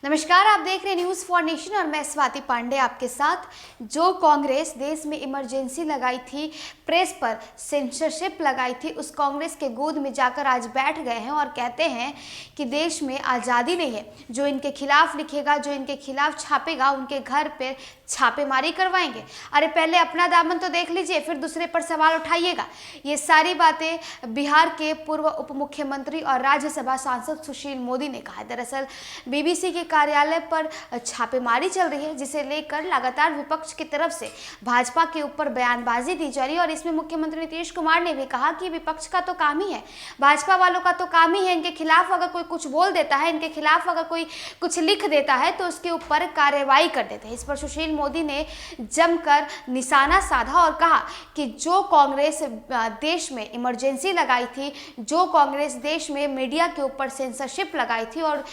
नमस्कार, आप देख रहे हैं न्यूज़ फॉर नेशन और मैं स्वाति पांडे आपके साथ। जो कांग्रेस देश में इमरजेंसी लगाई थी, प्रेस पर सेंसरशिप लगाई थी, उस कांग्रेस के गोद में जाकर आज बैठ गए हैं और कहते हैं कि देश में आज़ादी नहीं है। जो इनके खिलाफ लिखेगा, जो इनके खिलाफ छापेगा, उनके घर पर छापेमारी करवाएंगे। अरे पहले अपना दामन तो देख लीजिए, फिर दूसरे पर सवाल उठाइएगा। ये सारी बातें बिहार के पूर्व उप मुख्यमंत्री और राज्यसभा सांसद सुशील मोदी ने कहा है। दरअसल बीबीसी के कार्यालय पर छापेमारी चल रही है, जिसे लेकर लगातार विपक्ष की तरफ से भाजपा के ऊपर बयानबाजी दी जा रही है। और इसमें मुख्यमंत्री नीतीश कुमार ने भी कहा कि विपक्ष का तो काम ही है, भाजपा वालों का तो काम ही है, इनके खिलाफ अगर कोई कुछ बोल देता है, इनके खिलाफ अगर कोई कुछ लिख देता है तो उसके ऊपर कार्रवाई कर देते हैं। इस पर सुशील मोदी ने जमकर निशाना साधा और कहा कि जो कांग्रेस देश में इमरजेंसी लगाई थी, जो कांग्रेस देश में मीडिया के ऊपर सेंसरशिप लगाई थी और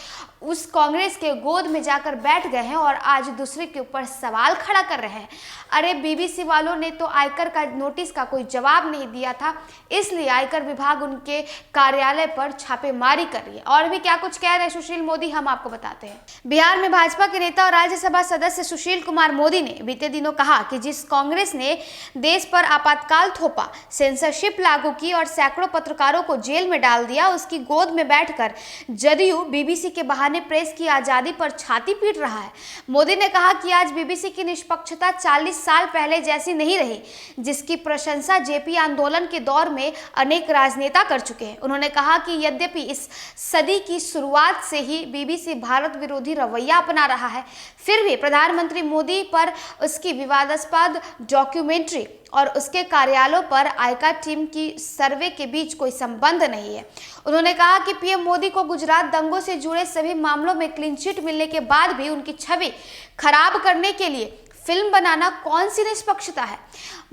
उस कांग्रेस के गोद में जाकर बैठ गए हैं और आज दूसरे के ऊपर सवाल खड़ा कर रहे हैं। अरे बीबीसी वालों ने तो आयकर का नोटिस का कोई जवाब नहीं दिया था, इसलिए आयकर विभाग उनके कार्यालय पर छापेमारी कर रही है। और भी क्या कुछ कह रहे हैं सुशील मोदी, हम आपको बताते हैं। बिहार में भाजपा के नेता और राज्यसभा सदस्य सुशील कुमार मोदी ने बीते दिनों कहा कि जिस कांग्रेस ने देश पर आपातकाल थोपा, सेंसरशिप लागू की और सैकड़ों पत्रकारों को जेल में डाल दिया, उसकी गोद में बैठकर जदयू बीबीसी के बहाने प्रेस की आजादी पर छाती पीट रहा है। मोदी ने कहा कि आज बीबीसी की निष्पक्षता 40 साल पहले जैसी नहीं रही, जिसकी प्रशंसा जेपी आंदोलन के दौर में अनेक राजनेता कर चुके हैं। उन्होंने कहा कि यद्यपि इस सदी की शुरुआत से ही बीबीसी भारत विरोधी रवैया अपना रहा है, फिर भी प्रधानमंत्री मोदी पर उसकी विवादास्पद डॉक्यूमेंट्री और उसके कार्यालयों पर आयकर टीम की सर्वे के बीच कोई संबंध नहीं है। उन्होंने कहा कि पीएम मोदी को गुजरात दंगों से जुड़े सभी मामलों में क्लीन चिट मिलने के बाद भी उनकी छवि खराब करने के लिए फिल्म बनाना कौन सी निष्पक्षता है।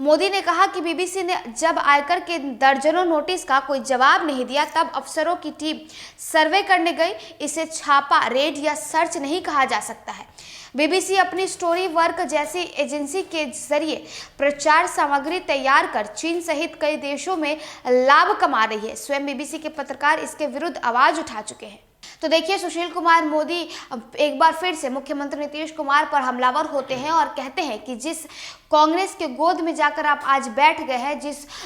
मोदी ने कहा कि बीबीसी ने जब आयकर के दर्जनों नोटिस का कोई जवाब नहीं दिया, तब अफसरों की टीम सर्वे करने गई। इसे छापा, रेड या सर्च नहीं कहा जा सकता है। बीबीसी अपनी स्टोरी वर्क जैसी एजेंसी के जरिए प्रचार सामग्री तैयार कर चीन सहित कई देशों में लाभ कमा रही है। स्वयं बीबीसी के पत्रकार इसके विरुद्ध आवाज उठा चुके हैं। तो देखिए, सुशील कुमार मोदी एक बार फिर से मुख्यमंत्री नीतीश कुमार पर हमलावर होते हैं और कहते हैं कि जिस कांग्रेस के गोद में जाकर आप आज बैठ गए हैं,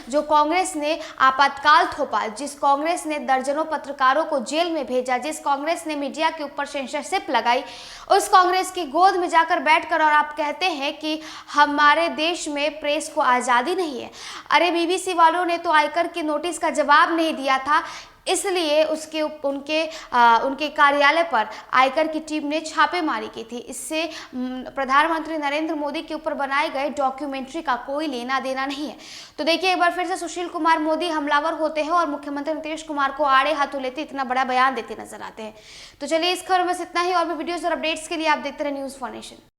जो कांग्रेस ने आपातकाल थोपा, जिस कांग्रेस ने दर्जनों पत्रकारों को जेल में भेजा, जिस कांग्रेस ने मीडिया के ऊपर सेंसरशिप लगाई, उस कांग्रेस की गोद में जाकर बैठकर और आप कहते हैं कि हमारे देश में प्रेस को आज़ादी नहीं है। अरे बीबीसी वालों ने तो आयकर के नोटिस का जवाब नहीं दिया था, इसलिए उनके कार्यालय पर आयकर की टीम ने छापेमारी की थी। इससे प्रधानमंत्री नरेंद्र मोदी के ऊपर बनाए गए डॉक्यूमेंट्री का कोई लेना देना नहीं है। तो देखिए, एक बार फिर से सुशील कुमार मोदी हमलावर होते हैं और मुख्यमंत्री नीतीश कुमार को आड़े हाथों लेते इतना बड़ा बयान देते नजर आते हैं। तो चलिए, इस खबर में बस इतना ही। और भी वीडियोस और अपडेट्स के लिए आप देखते रहे न्यूज़ फॉर नेशन।